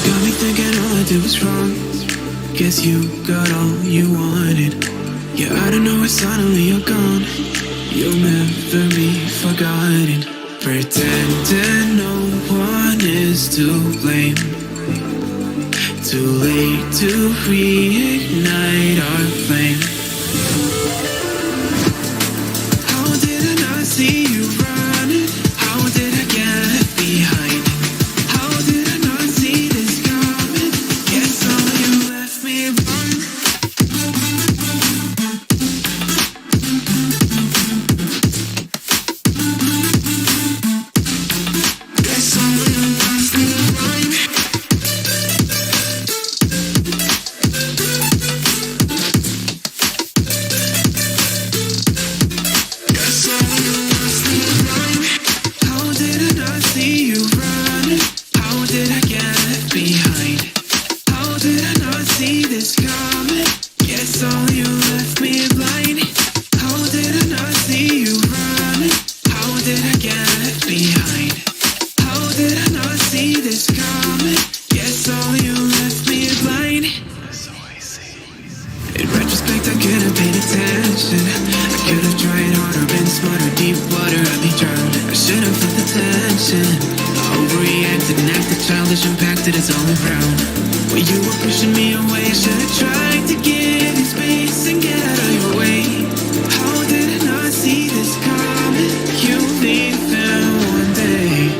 got me thinking all I did was wrong. Guess you got all you wanted. Yeah, I don't know why suddenly you're gone. You'll never be forgotten. Pretending no one is to blame. Too late to reignite our flame. How did I not see you running? How did I get left behind? How did I not see this coming? Guess all you left me wrong. Guess all you left me wrong. How did I not see you running? How did I get left behind? How did I not see this coming? Guess all you left me blind. How did I not see you running? How did I get left behind? How did I not see this coming? Guess all you left me blind. In retrospect, I could have paid attention. I could have tried harder, been smarter. Deep water, I'd be drowned. I should have felt the tension. I overreacted and acted childish, impacted its all around. When you were pushing me away, I should have tried to give you space and get out of your way. How did I not see this coming? You'll leave there one day.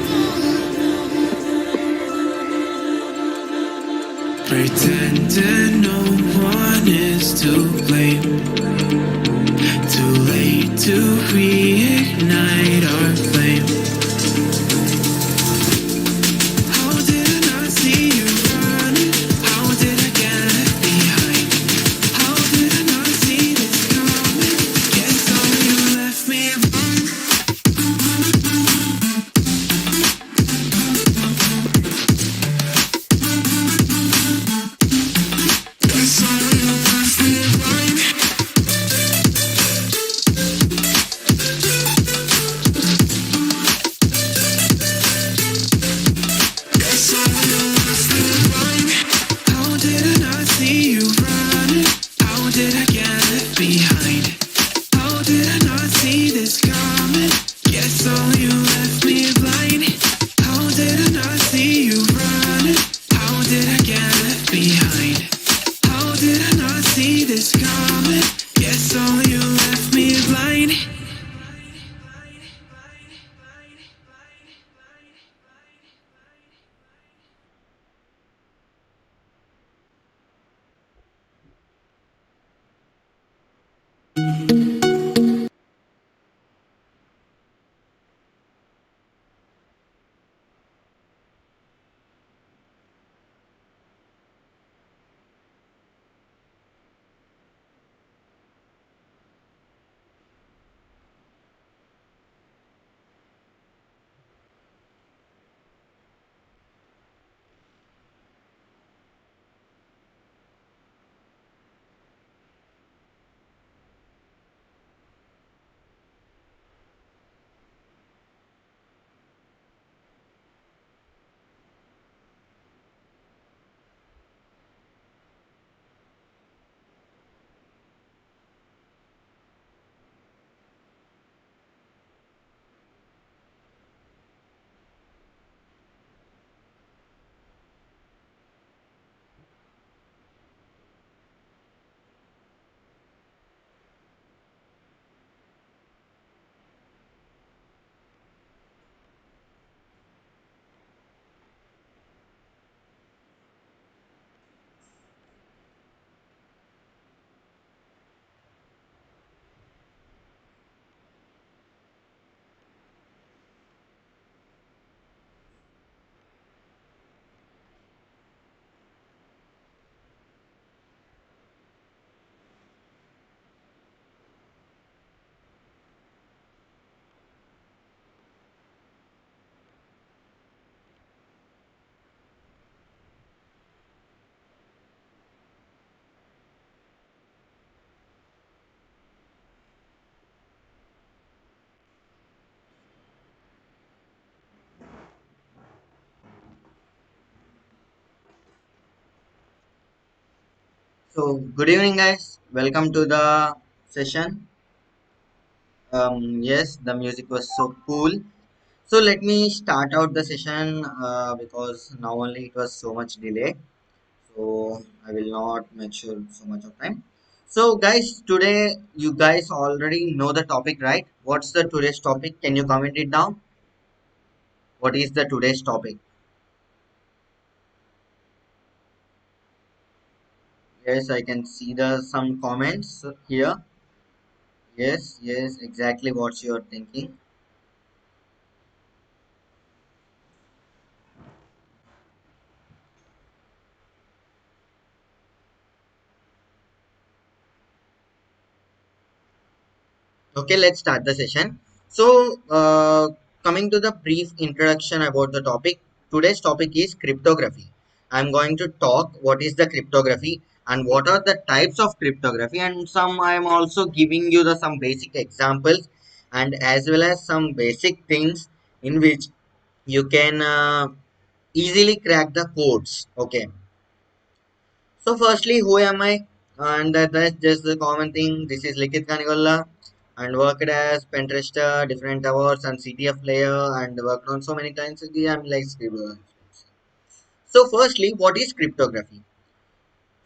Pretending no one is to blame. Too late to reignite our flame. How did I not see you running? How did I get left behind? How did I not see this coming? Guess all you left me wrong. Guess all you left me wrong. So, good evening, guys. Welcome to the session. Yes, the music was so cool. So, let me start out the session because now only it was so much delay. So, I will not make sure so much of time. So, guys, today you guys already know the topic, right? What's the today's topic? Can you comment it down? What is the today's topic? Yes, I can see the some comments here. Yes, yes, exactly what you are thinking. Okay, let's start the session. So, coming to the brief introduction about the topic, today's topic is cryptography. I'm going to talk what is the cryptography and what are the types of cryptography, and some I'm also giving you the some basic examples and as well as some basic things in which you can easily crack the codes. Okay, so firstly, who am I? And that's just the common thing. This is Likhith Kanigolla and worked as Pentester, different towers and CTF player and worked on so many times. Yeah, I'm like scribbler. So firstly, what is cryptography?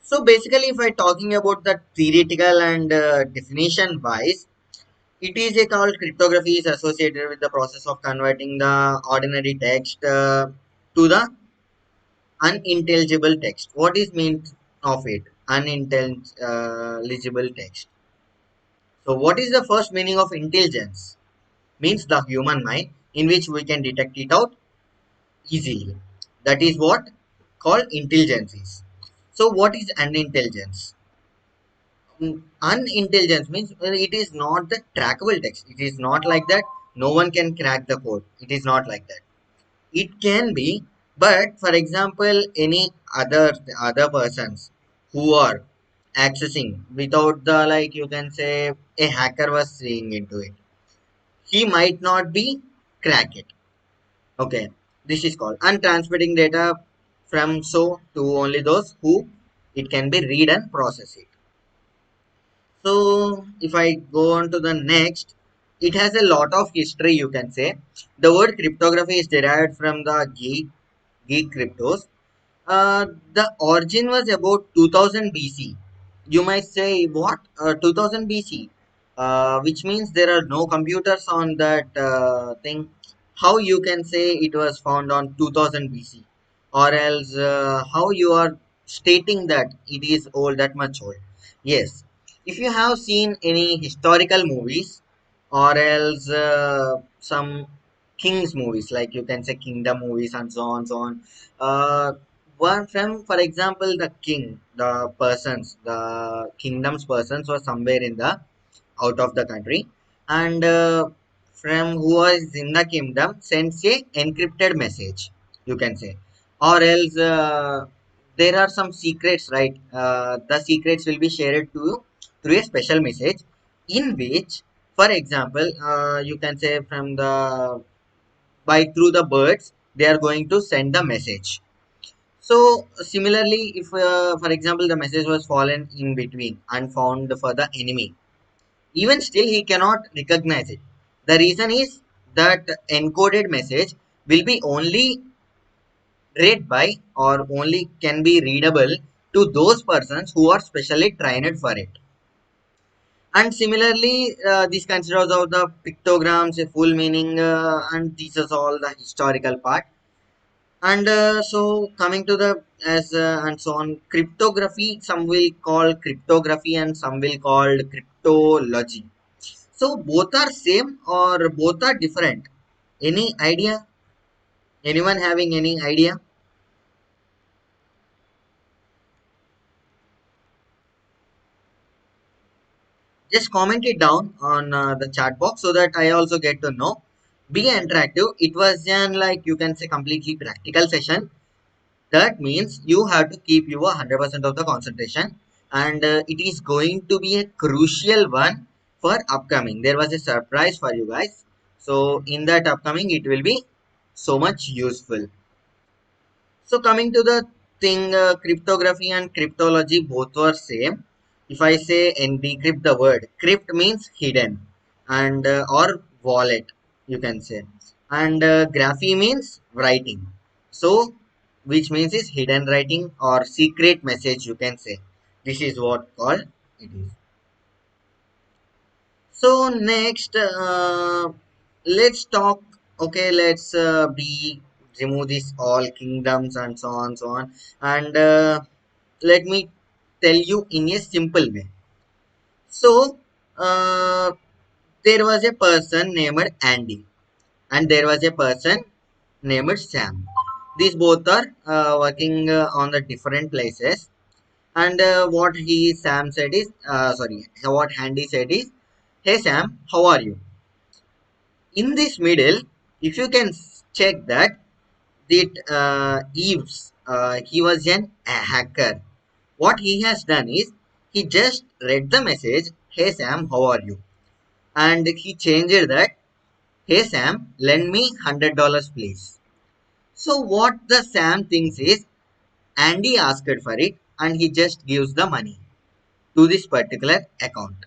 So basically, if I talking about the theoretical and definition wise, it is a called cryptography is associated with the process of converting the ordinary text to the unintelligible text. What is meant of it? Unintelligible text. So, what is the first meaning of intelligence? Means the human mind in which we can detect it out easily. That is what called intelligence is. So, what is unintelligence? Unintelligence means it is not the trackable text. It is not like that. No one can crack the code. It is not like that. It can be, but for example, any other persons who are accessing without the like you can say a hacker was seeing into it, he might not be crack it. Okay, this is called untransmitting data from so to only those who it can be read and process it. So if I go on to the next, it has a lot of history you can say. The word cryptography is derived from the Greek cryptos. The origin was about 2000 BC. You might say, what? 2000 BC? Which means there are no computers on that thing. How you can say it was found on 2000 BC? Or else, how you are stating that it is old, that much old? Yes. If you have seen any historical movies, or else some kings movies, like you can say kingdom movies and so on, so on, uh, one from for example the king, the persons, the kingdom's persons were somewhere in the out of the country, and from who was in the kingdom sends a encrypted message, you can say, or else there are some secrets, right? The secrets will be shared to you through a special message in which, for example, you can say from the by through the birds they are going to send the message. So similarly, if for example the message was fallen in between and found for the enemy, even still he cannot recognize it. The reason is that encoded message will be only read by or only can be readable to those persons who are specially trained for it. And similarly, this considers of the pictograms, a full meaning, and this is all the historical part. And so coming to the as and so on, cryptography, some will call cryptography and some will call cryptology. So both are same or both are different? Any idea? Anyone having any idea? Just comment it down on the chat box so that I also get to know. Be interactive. It was an like you can say completely practical session. That means you have to keep your 100% of the concentration, and it is going to be a crucial one for upcoming. There was a surprise for you guys. So in that upcoming, it will be so much useful. So coming to the think cryptography and cryptology both are same. If I say and decrypt the word, crypt means hidden and or wallet, you can say, and graphy means writing. So, which means is hidden writing or secret message, you can say. This is what called it is. So next, let's talk. Okay, let's be remove this all kingdoms and so on, so on, and let me tell you in a simple way. So there was a person named Andy, and there was a person named Sam. These both are working on the different places. And what he Sam said is, sorry, what Andy said is, "Hey Sam, how are you?" In this middle, if you can check that Eves, he was a hacker. What he has done is he just read the message, "Hey Sam, how are you?" And he changed that, "Hey Sam, lend me $100 please." So what the Sam thinks is Andy asked for it and he just gives the money to this particular account.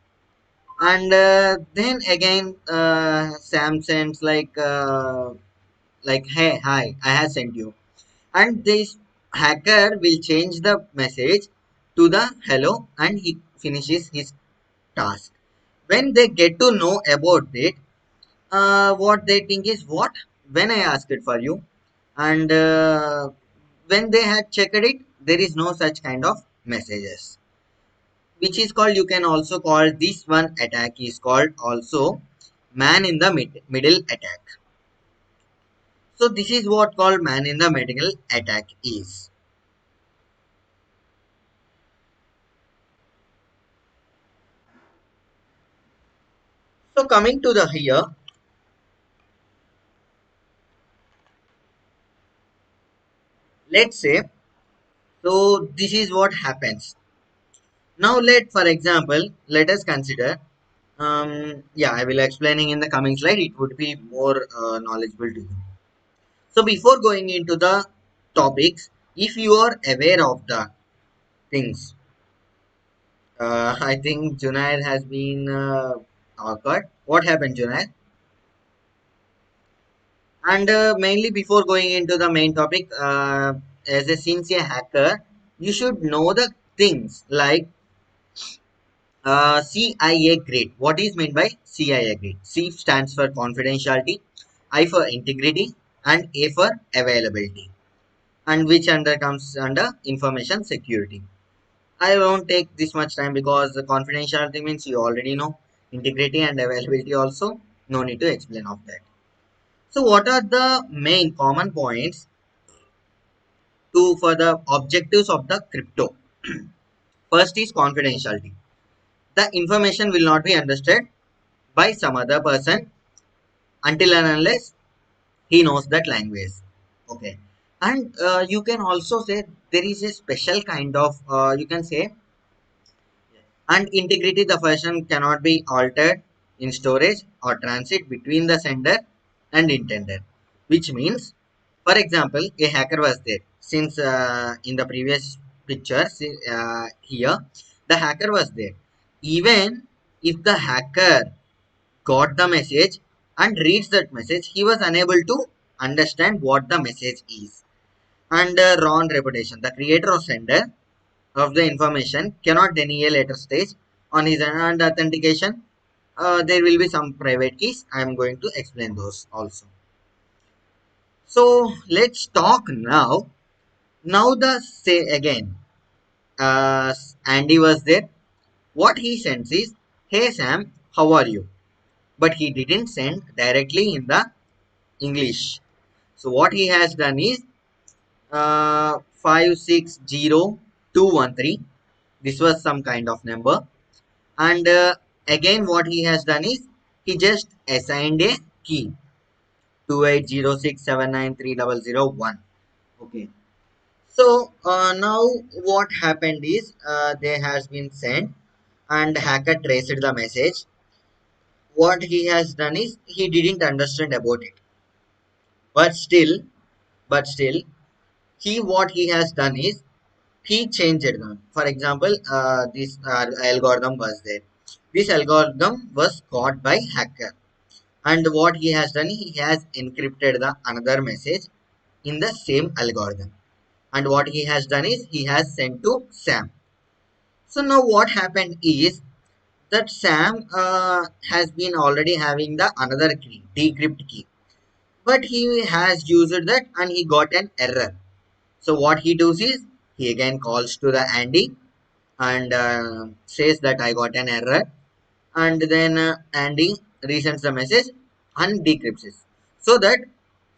And then again, Sam sends like, "Hey, hi, I have sent you," and this hacker will change the message to the "hello" and he finishes his task. When they get to know about it, what they think is, "What, when I asked it for you?" And when they had checked it, there is no such kind of messages, which is called, you can also call this one attack is called also man in the middle attack. So this is what called man in the middle attack is. So coming to the here, let's say, so this is what happens. Now for example, let us consider, yeah, I will explaining in the coming slide. It would be more knowledgeable to you. So before going into the topics, if you are aware of the things, I think Junaid has been awkward. What happened, Junaid? And mainly before going into the main topic, as a sincere hacker, you should know the things like CIA grade. What is meant by CIA grade? C stands for confidentiality, I for integrity, and A for availability. And which under comes under information security. I won't take this much time because the confidentiality means you already know. Integrity and availability also, no need to explain of that. So what are the main common points to for the objectives of the crypto? First is confidentiality. The information will not be understood by some other person until and unless he knows that language. Okay. And you can also say there is a special kind of, you can say, and integrity, the version cannot be altered in storage or transit between the sender and intended, which means, for example, a hacker was there. Since in the previous picture here, the hacker was there. Even if the hacker got the message and reads that message, he was unable to understand what the message is. And wrong reputation, the creator or sender of the information cannot deny a later stage on his end. And authentication, there will be some private keys. I am going to explain those also. So let's talk now. Now the say again, Andy was there. What he sends is, "Hey Sam, how are you?" But he didn't send directly in the English. So what he has done is 560213. This was some kind of number. And again, what he has done is he just assigned a key, 2806793001. Okay. So now what happened is they has been sent and hacker traced the message. What he has done is he didn't understand about it, but still what he has done is he changed them. For example, this algorithm was there. This algorithm was caught by hacker, and what he has done, he has encrypted the another message in the same algorithm. And what he has done is he has sent to Sam. So now what happened is that Sam has been already having the another key, decrypt key, but he has used that and he got an error. So what he does is he again calls to the Andy and says that I got an error, and then Andy resends the message and decrypts it. So that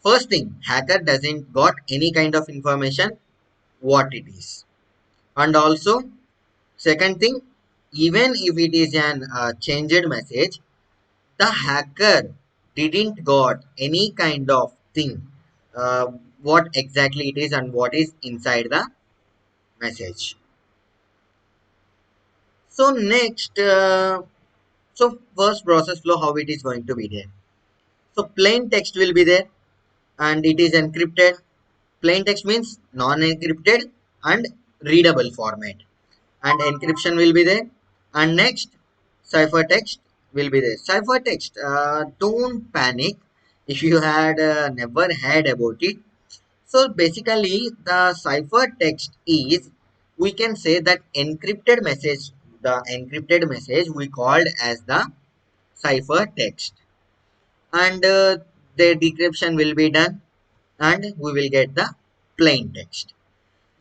first thing, hacker doesn't got any kind of information what it is, and also second thing, even if it is an changed message, the hacker didn't got any kind of thing uh, what exactly it is and what is inside the message. So next, so first process flow, how it is going to be there. So plain text will be there and it is encrypted. Plain text means non-encrypted and readable format. And encryption will be there. And next, ciphertext will be there. Ciphertext, don't panic if you had never heard about it. So basically, the ciphertext is, we can say that encrypted message, the encrypted message we called as the ciphertext, and the decryption will be done and we will get the plain text.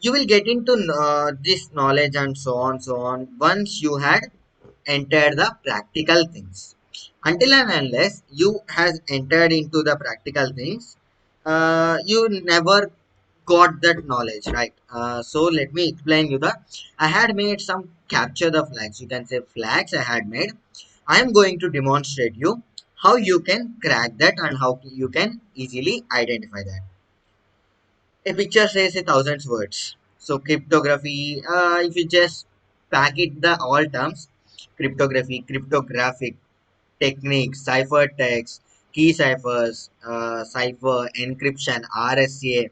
You will get into this knowledge and so on once you had entered the practical things. Until and unless you has entered into the practical things, you never got that knowledge, right? So let me explain you that I had made some capture the flags, you can say flags I had made. I am going to demonstrate you how you can crack that and how you can easily identify that. A picture says 1,000 words. So cryptography, if you just pack it the all terms, cryptography, cryptographic techniques, ciphertext, key ciphers, cipher, encryption, RSA,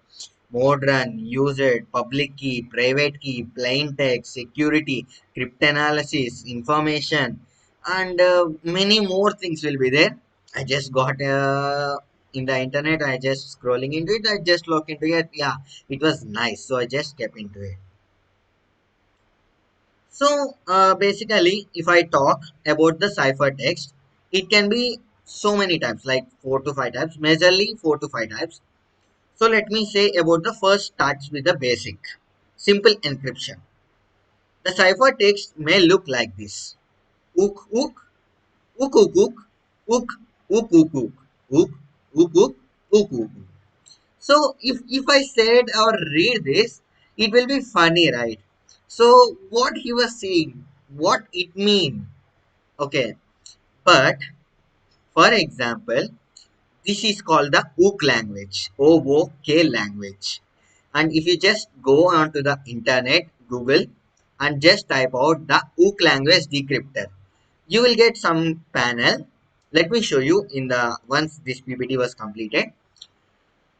modern, used, public key, private key, plain text, security, cryptanalysis, information, and many more things will be there. I just got in the internet. I just scrolling into it. I just look into it. Yeah, it was nice. So I just kept into it. So basically, if I talk about the ciphertext, it can be so many types, like 4 to 5 types, majorly 4 to 5 types. So let me say about the first starts with the basic, simple encryption. The ciphertext may look like this: ook ook ook ook ook ook ook ook ook ook ook ook ook ook. So if I said or read this, it will be funny, right? So what he was saying, what it mean? Okay, but for example, this is called the ook language, OOK language. And if you just go onto the internet, Google, and just type out the ook language decryptor, you will get some panel. Let me show you in the once this PPT was completed.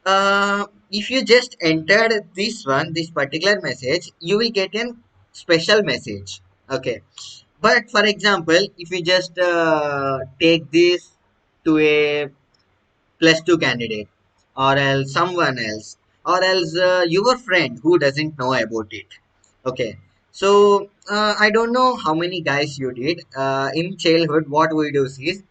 If you just entered this one, this particular message, you will get a special message. Okay, but for example, if you just take this to a +2 candidate, or else someone else, or else your friend who doesn't know about it. Okay, so I don't know how many guys you did in childhood. What we do is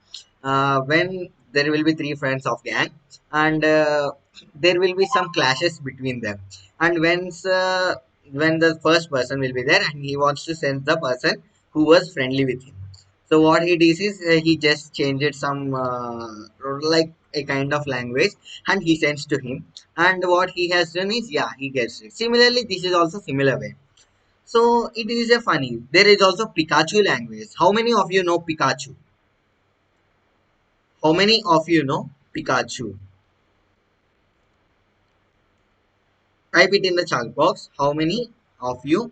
when there will be three friends of gang, and there will be some clashes between them, and when the first person will be there and he wants to send the person who was friendly with him. So what he does is he just changed some like a kind of language and he sends to him. And what he has done is, yeah, he gets it. Similarly, this is also similar way. So it is a funny. There is also Pikachu language. How many of you know Pikachu? How many of you know Pikachu? Type it in the chat box. How many of you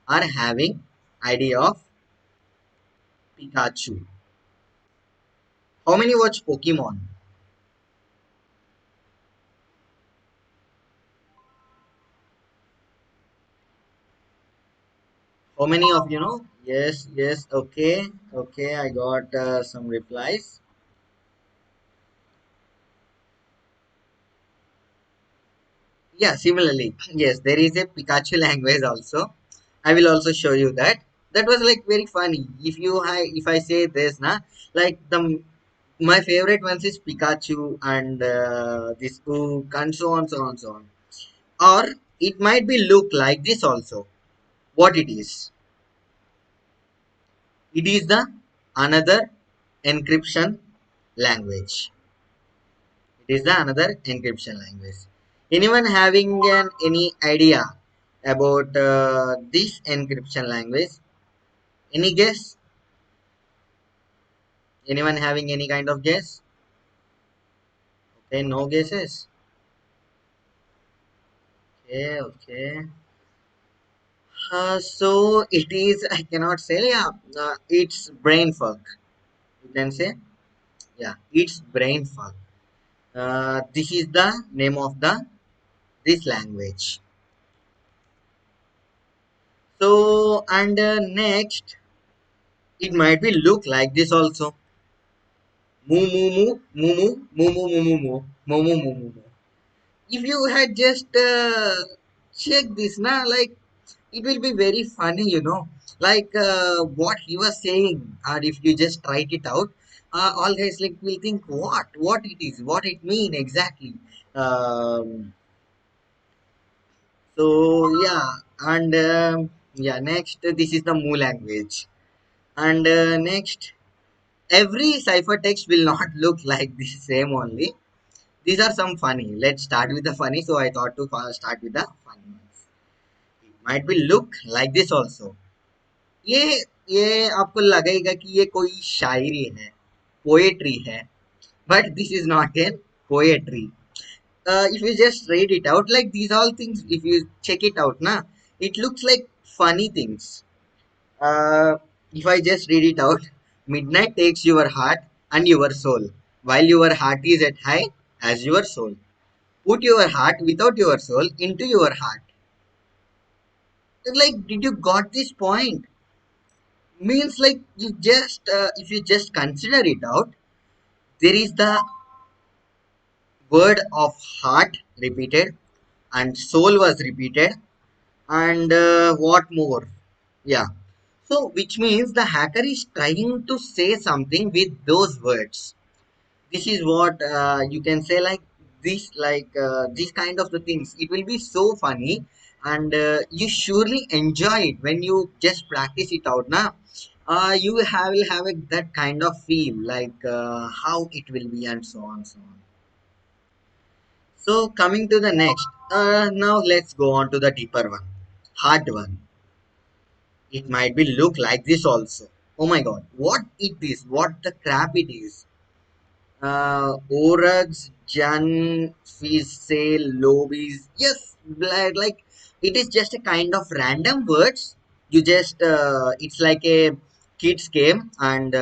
are having idea of Pikachu? How many watch Pokemon? How many of you know? Yes, yes. Okay, okay. I got some replies. Yeah, similarly, yes, there is a Pikachu language also. I will also show you that. That was like very funny. If I say this, na, like the my favorite ones is Pikachu and this Ook and so on, so on, so on. Or it might be look like this also. What it is? It is the another encryption language. It is the another encryption language. Anyone having any idea about this encryption language? Any guess? Anyone having any kind of guess? Okay, no guesses. Okay, okay. So it is. I cannot say. Yeah, it's brain fog. You can say. Yeah, it's brain fog. This is the name of the this language. So and next, it might be look like this also. Moo moo moo moo moo moo moo moo moo moo moo moo moo moo moo. If you had just checked this now, like it will be very funny, you know, like what he was saying, or if you just write it out, all guys like will think what it is, what it mean exactly. So yeah, and yeah, next this is the Mu language, and next every ciphertext will not look like the same only. These are some funny. Let's start with the funny. So I thought to start with the funny ones. It might be look like this also. ये ये आपको लगेगा कि ये कोई शायरी है, poetry है, but this is not a poetry. If you just read it out, like these all things, if you check it out, na, it looks like funny things. If I just read it out, midnight takes your heart and your soul, while your heart is at high as your soul. Put your heart without your soul into your heart. Like, did you got this point? Means like you just if you just consider it out, there is the word of heart repeated and soul was repeated and what more? Yeah. So which means the hacker is trying to say something with those words. This is what you can say, like this kind of the things, it will be so funny, and you surely enjoy it when you just practice it out now. Will have that kind of feel like how it will be and so on, so on. So coming to the next, now let's go on to the deeper one, hard one. It might be look like this also. Oh my god, what it is, what the crap it is. Orags, Jan, Fise, Lobis. Yes, like it is just a kind of random words. You just, it's like a kid's game, and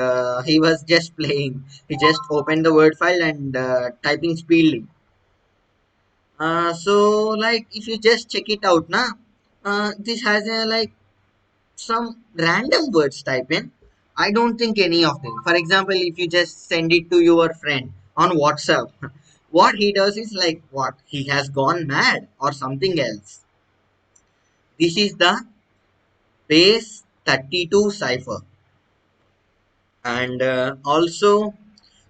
he was just playing. He just opened the word file and typing speedily. So, like, if you just check it out now, this has a like some random words type in. I don't think any of them. For example, if you just send it to your friend on WhatsApp, what he does is like what he has gone mad or something else. This is the base 32 cipher, and also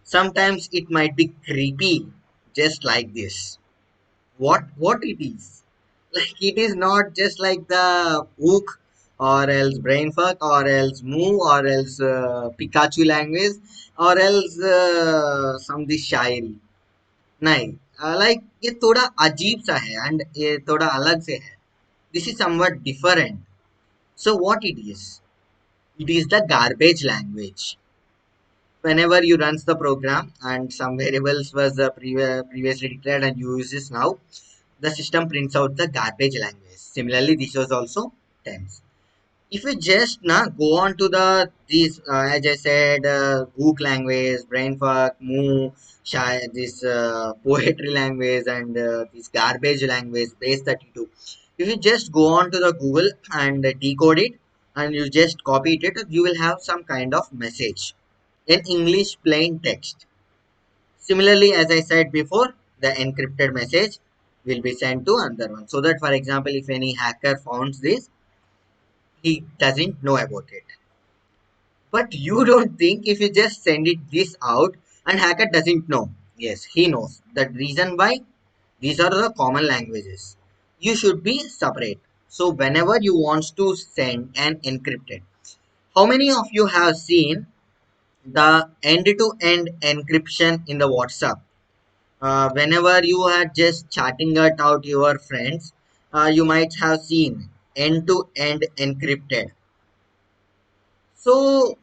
sometimes it might be creepy, just like this. What it is? Like it is not just like the Ook or else brainfuck or else moo or else Pikachu language or else some this शायरी नहीं, like ये थोड़ा अजीब सा है and ये थोड़ा अलग से है. This is somewhat different. So what it is? It is the garbage language. Whenever you runs the program and some variables was previously declared and you use this now, the system prints out the garbage language. Similarly, this was also tense. If you just go on to the these as I said, Ook language, brainfuck, moo, shy, this poetry language, and this garbage language, base 32. If you just go on to the Google and decode it, and you just copy it, you will have some kind of message in English plain text. Similarly, as I said before, the encrypted message will be sent to another one. So that, for example, if any hacker finds this, he doesn't know about it. But you don't think if you just send it this out and hacker doesn't know? Yes, he knows. The reason why, these are the common languages. You should be separate. So whenever you want to send an encrypted, how many of you have seen the end-to-end encryption in the WhatsApp? Whenever you are just chatting it out your friends, you might have seen end-to-end encrypted. So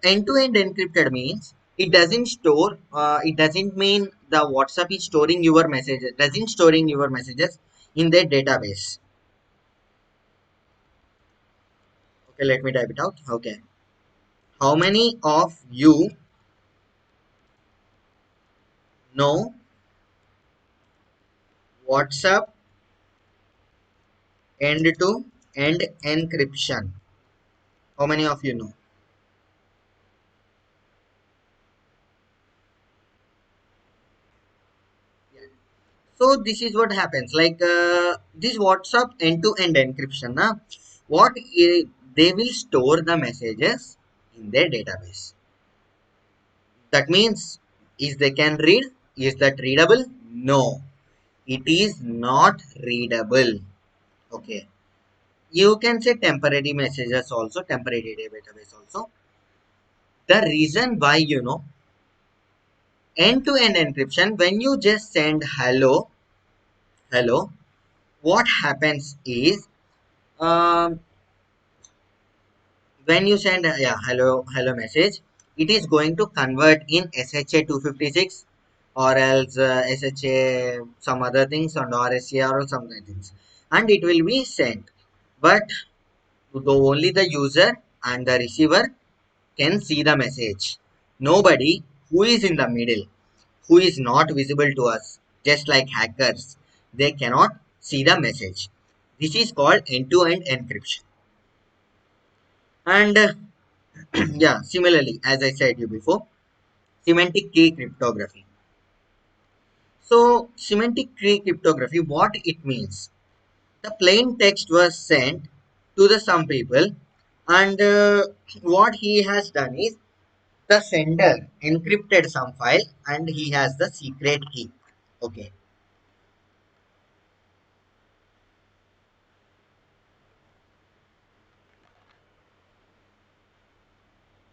end-to-end encrypted means it doesn't store. It doesn't mean the WhatsApp is storing your messages. Doesn't storing your messages in their database. Okay, let me type it out. Okay, how many of you know WhatsApp end-to-end encryption? How many of you know? So this is what happens. Like this WhatsApp end-to-end encryption. What they will store the messages in their database. That means, is they can read? Is that readable? No, it is not readable. Okay. You can say temporary messages also, temporary database also. The reason why, end-to-end encryption, when you just send hello, hello, what happens is, um, when you send yeah, hello message, it is going to convert in SHA 256 or else SHA some other things and RSA or some other things, and it will be sent. But only the user and the receiver can see the message. Nobody who is in the middle, who is not visible to us, just like hackers, they cannot see the message. This is called end-to-end encryption. And yeah, similarly, as I said you before, semantic key cryptography. So, semantic key cryptography, what it means? The plain text was sent to the some people, and what he has done is the sender encrypted some file, and he has the secret key. Okay,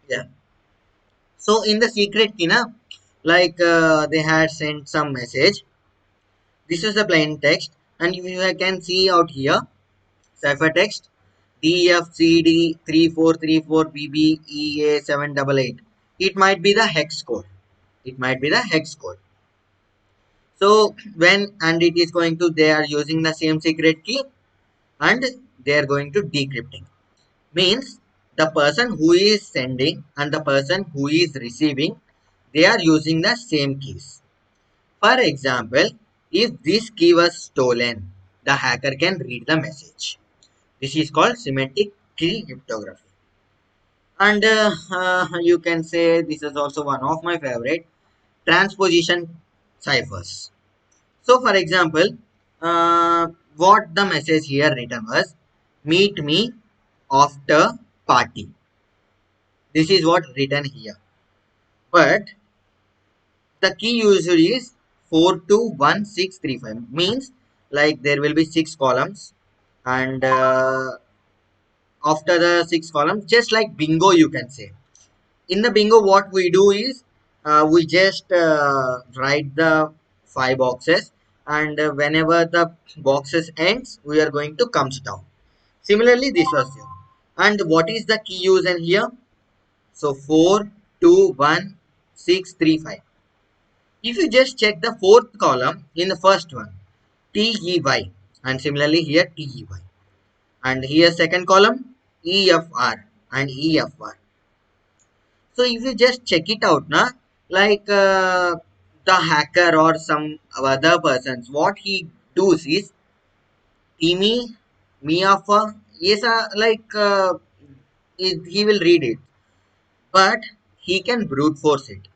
yeah. So in the secret key, like they had sent some message. This is the plain text, and you can see out here ciphertext DFCD 3434BBEA788. It might be the hex code. It might be the hex code. So when and it is going to, they are using the same secret key and they are going to decrypting. Means the person who is sending and the person who is receiving, they are using the same keys. For example, if this key was stolen, the hacker can read the message. This is called semantic key cryptography. And you can say this is also one of my favorite, transposition ciphers. So, for example, what the message here written was, meet me after party. This is what written here. But the key usually is 421635. Means like there will be 6 columns, and after the 6 columns, just like bingo, you can say. In the bingo, what we do is we just write the 5 boxes, and whenever the boxes ends, we are going to comes down. Similarly, this was here. And what is the key used here? So 421635. If you just check the fourth column in the first one, TEY, and similarly here TEY, and here second column EFR and EFR. So if you just check it out, like the hacker or some other persons, what he does is Timmy, Miafa, yes, like he will read it, but he can brute force it.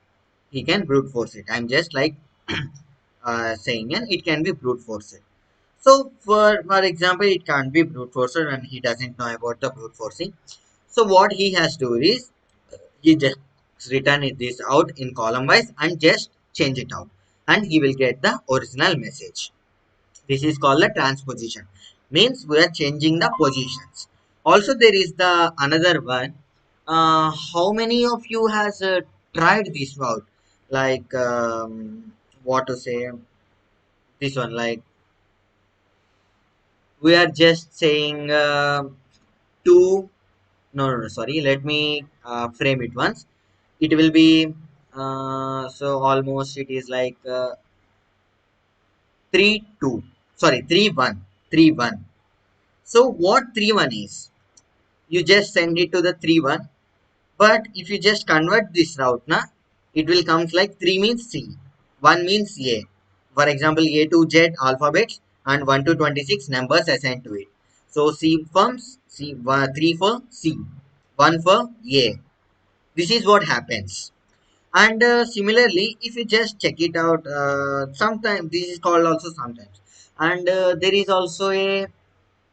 He can brute force it. I'm just like saying, and it can be brute forced. So for example, it can't be brute forced and he doesn't know about the brute forcing. So what he has to do is he just return this out in column wise and just change it out, and he will get the original message. This is called the transposition. Means we are changing the positions. Also, there is the another one. How many of you has tried this route? Like what to say? This one, like we are just saying two. No, sorry. Let me frame it once. It will be so almost it is like 3-2. Sorry, 3-1. 3-1. So what 3-1 is? You just send it to the 3-1, but if you just convert this route na, it will comes like 3 means C, 1 means A. For example, A to Z alphabets and 1 to 26 numbers assigned to it. So C forms C, 3 for C, 1 for A. This is what happens. And similarly, if you just check it out, sometimes this is called also sometimes, and there is also a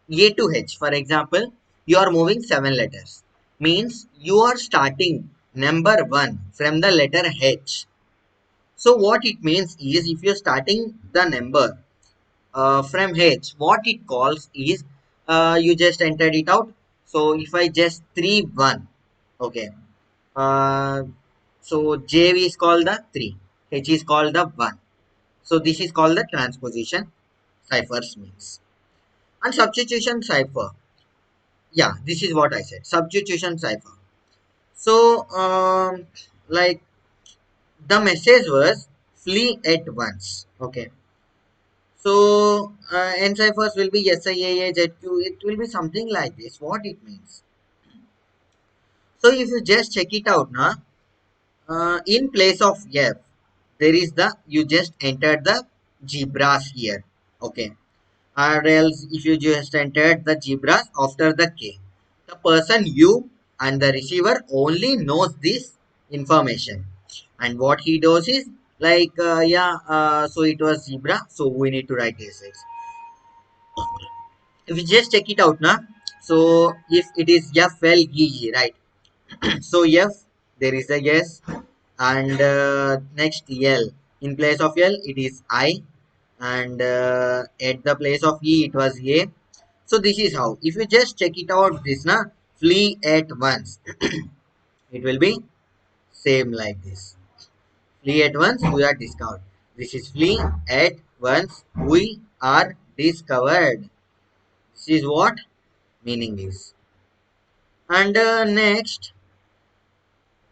to H. For example, you are moving 7 letters. Means you are starting number 1 from the letter H. So what it means is if you're starting the number from H, what it calls is you just entered it out. So if I just 3-1, okay. Uh, so J is called the 3, H is called the 1. So this is called the transposition ciphers means. And substitution cipher. Yeah, this is what I said. Substitution cipher. So, like the message was flee at once. Okay. So, N ciphers will be SIAAZQ. It will be something like this. What it means. So, if you just check it out now, in place of F, there is the, you just entered the zebras here. Okay. Or else if you just entered the zebras after the K. The person you and the receiver only knows this information. And what he does is like, so it was zebra, so we need to write this. If you just check it out now, so if it is FLEE, right? So F, there is a yes, and next L. In place of L, it is I, and at the place of E, it was A. So this is how. If you just check it out, this na flee at once, it will be same like this. Flee at once, we are discovered. This is flee at once, we are discovered. This is what meaning is. And next,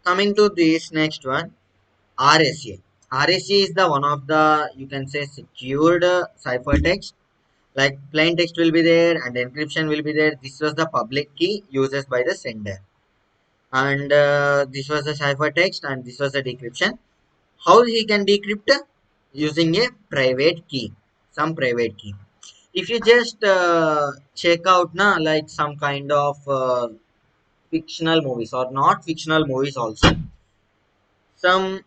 coming to this next one, RSA. RSA is the one of the, you can say, secured ciphertext. Like plain text will be there and encryption will be there. This was the public key used by the sender, and this was the ciphertext, and this was the decryption. How he can decrypt? Using a private key, some private key. If you just check out now, like some kind of fictional movies or not fictional movies also, some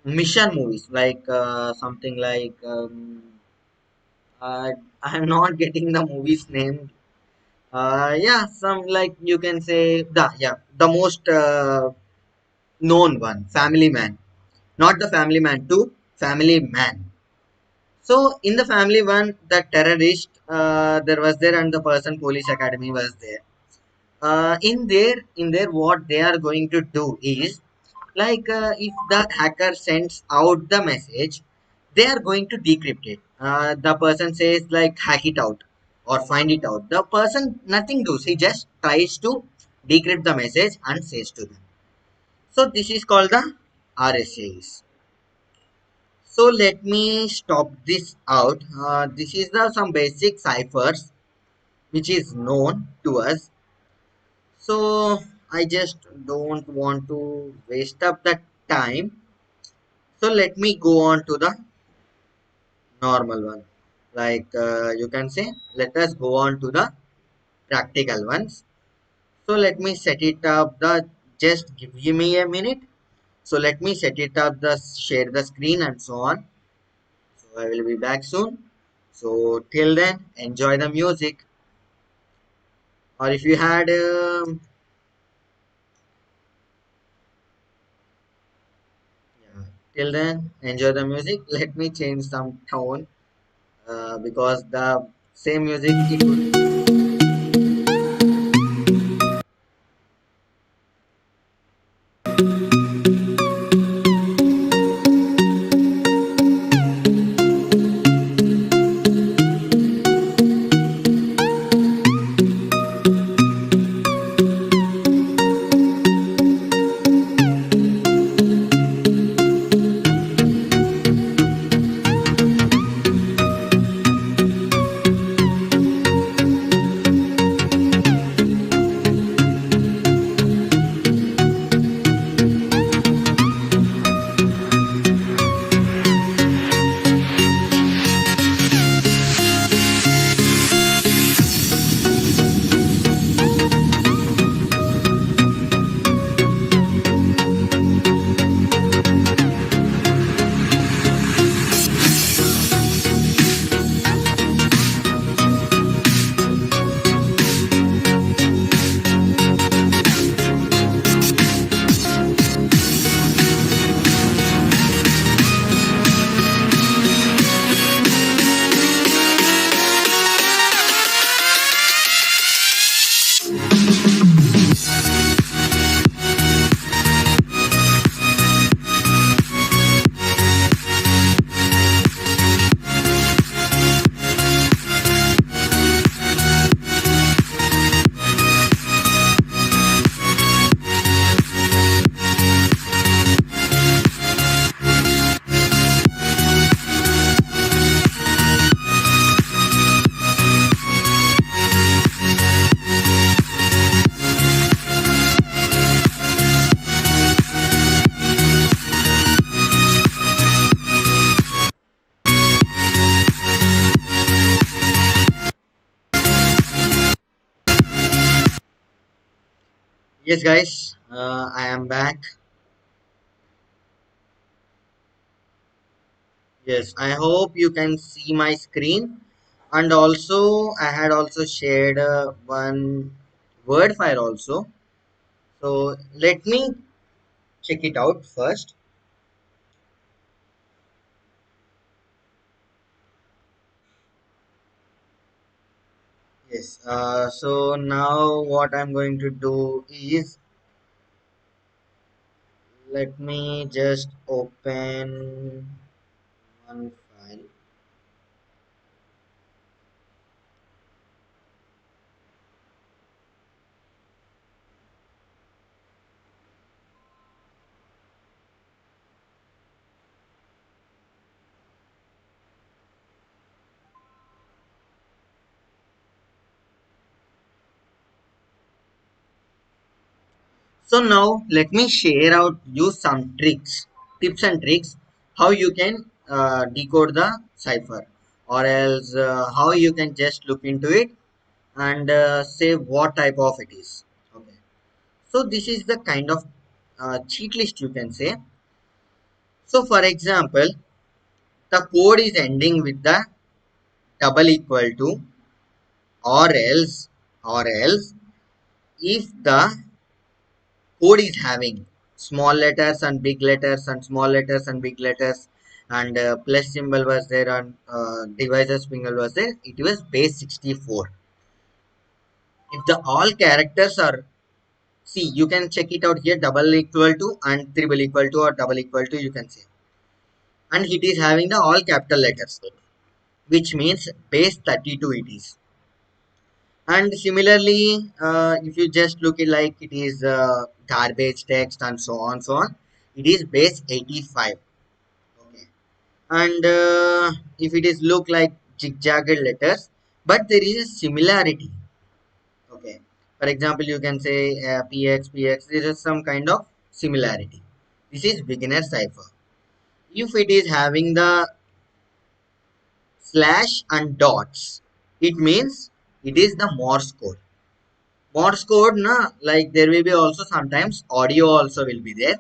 mission movies like something like uh, I'm not getting the movie's name. Yeah, some like you can say the most known one, Family Man. Not the Family Man 2, Family Man. So in the Family One, the terrorist there was there, and the person police academy was there. In there, what they are going to do is like if the hacker sends out the message, they are going to decrypt it. The person says like hack it out or find it out. The person nothing does. He just tries to decrypt the message and says to them. So this is called the RSAs. So let me stop this out. This is the some basic ciphers which is known to us. So I just don't want to waste up the time. So let me go on to the normal one. Like you can say, let us go on to the practical ones. So let me set it up. The just give me a minute. So let me set it up. The share the screen and so on. So I will be back soon. So till then, enjoy the music. Or if you had yeah, till then, enjoy the music. Let me change some tone because the same music it would. Yes, guys, I am back. Yes, I hope you can see my screen. And also, I had also shared one word file also. So let me check it out first. Yes. So now what I'm going to do is let me just open one file. So now let me share out you some tricks, tips and tricks how you can decode the cipher, or else how you can just look into it and say what type of it is. Okay. So this is the kind of cheat list you can say. So for example, the code is ending with the double equal to, or else, or else if the code is having small letters and big letters and small letters and big letters and plus symbol was there and divisor symbol was there, it was base 64. If the all characters are, see, you can check it out here, double equal to and triple equal to or double equal to you can say, and it is having the all capital letters, which means base 32 it is. And similarly, if you just look it like it is garbage text and so on, it is base 85. Okay. And if it is look like zigzagged letters, but there is a similarity. Okay. For example, you can say px. There is some kind of similarity. This is beginner cipher. If it is having the slash and dots, it means it is the Morse code. Morse code na, like there will be also sometimes audio also will be there.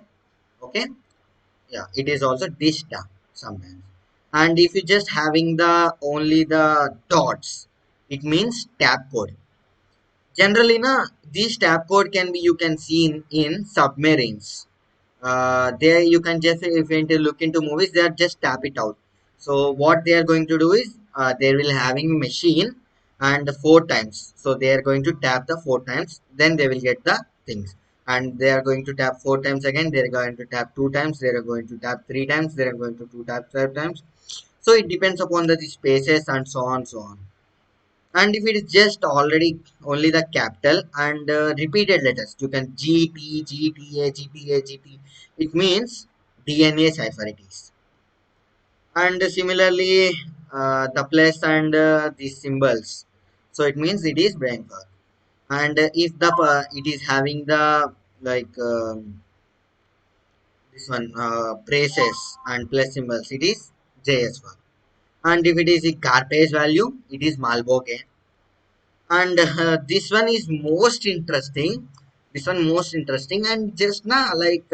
Okay, yeah, it is also dished down sometimes. And if you just having the only the dots, it means tab code. Generally na, these tab code can be, you can see in submarines. There you can just, if you want to look into movies, they are just tap it out. So what they are going to do is, they will having machine and four times, so they are going to tap the four times, then they will get the things. And they are going to tap four times again, they are going to tap two times, they are going to tap three times, they are going to two tap five times. So it depends upon the spaces and so on so on. And if it is just already only the capital and repeated letters, you can GT, GTA, GTA, GT, it means DNA cipher it is. And similarly, the plus and these symbols, so it means it is brain code. And if the it is having the like this one braces and plus symbols, it is JS1. And if it is a garbage value, it is Malboge. And this one is most interesting, this one most interesting. And just now like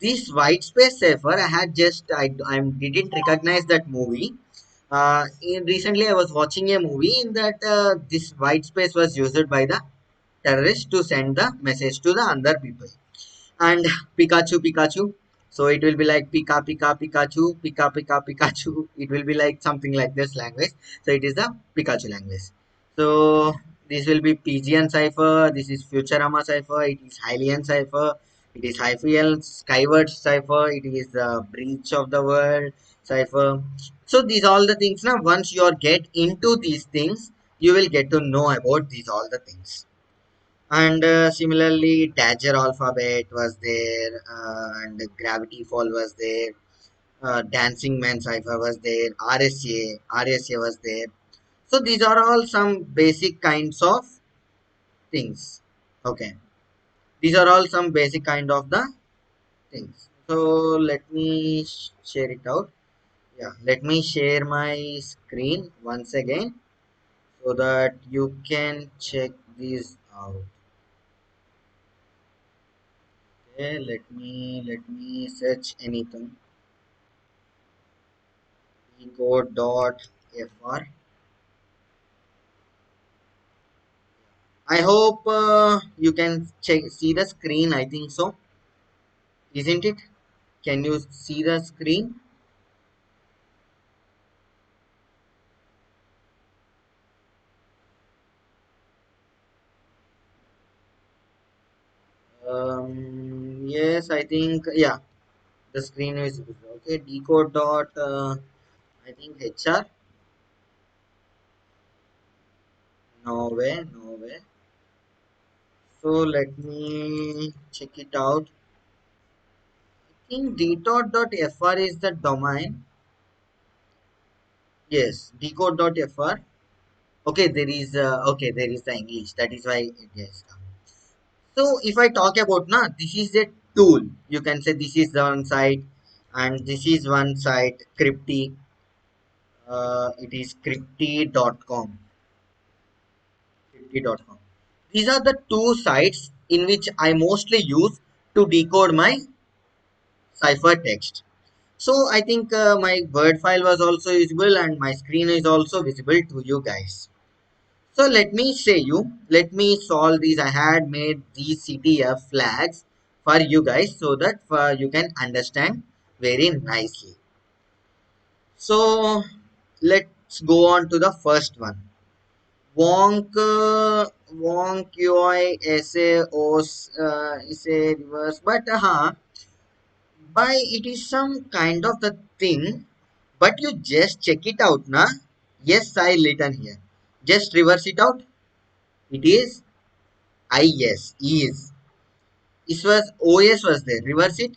this white space cipher, I had just I didn't recognize that movie. Recently I was watching a movie in that this white space was used by the terrorists to send the message to the other people. And Pikachu, Pikachu. So it will be like Pika, Pika, Pikachu, Pika, Pika, Pikachu. It will be like something like this language. So it is the Pikachu language. So this will be Pigeon cipher. This is Futurama cipher. It is Hylian cipher. It is Hyphian Skyward cipher. It is the Breach of the World cipher. So these all the things now. Once you are get into these things, you will get to know about these all the things. And similarly, Dagger alphabet was there, and Gravity Fall was there, Dancing Man cipher was there, RSA was there. So these are all some basic kinds of things. Okay, these are all some basic kind of the things. So let me share it out. Yeah, let me share my screen once again so that you can check these out. Okay, let me search anything. Ego.fr. I hope you can check see the screen. I think so, isn't it? Can you see the screen? Yes, I think yeah, the screen is visible. Okay, decode dot. I think HR. No way, no way. So let me check it out. I think decode.fr is the domain. Yes, decode.fr. Okay, there is okay, there is the English. That is why it is. So if I talk about now, this is a tool. You can say this is the one side, and this is one side. Crypti. It is crypti.com. Crypti.com. These are the two sites in which I mostly use to decode my ciphertext. So I think my word file was also visible and my screen is also visible to you guys. So let me solve these. I had made these CTF flags for you guys so that you can understand very nicely. So let's go on to the first one. Wonk, wonk, UI, SA, OS, is a reverse, but by it is some kind of the thing, but you just check it out, na? Yes, I written here. Just reverse it out. It is IS, is. It was OS was there. Reverse it.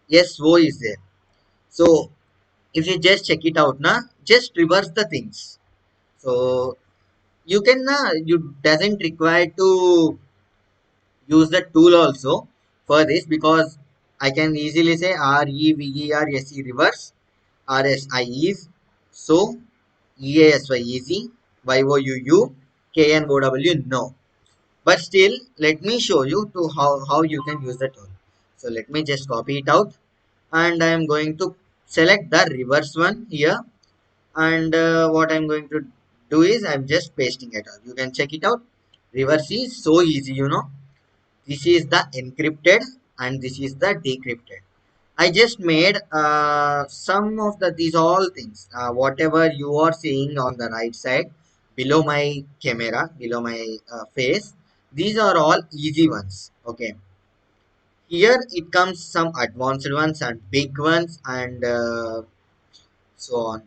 Yes, O is there. So if you just check it out, na, just reverse the things. So you can na, you doesn't require to use the tool also for this, because I can easily say REVERSE reverse, RSI is, so EASY easy, YOUU, KNOW no. But still, let me show you to how you can use the tool. So let me just copy it out, and I am going to select the reverse one here. And what I'm going to do is I'm just pasting it out. You can check it out. Reverse is so easy, you know. This is the encrypted and this is the decrypted. I just made some of these all things. Whatever you are seeing on the right side, below my camera, below my face, these are all easy ones. Okay. Here it comes some advanced ones and big ones and so on.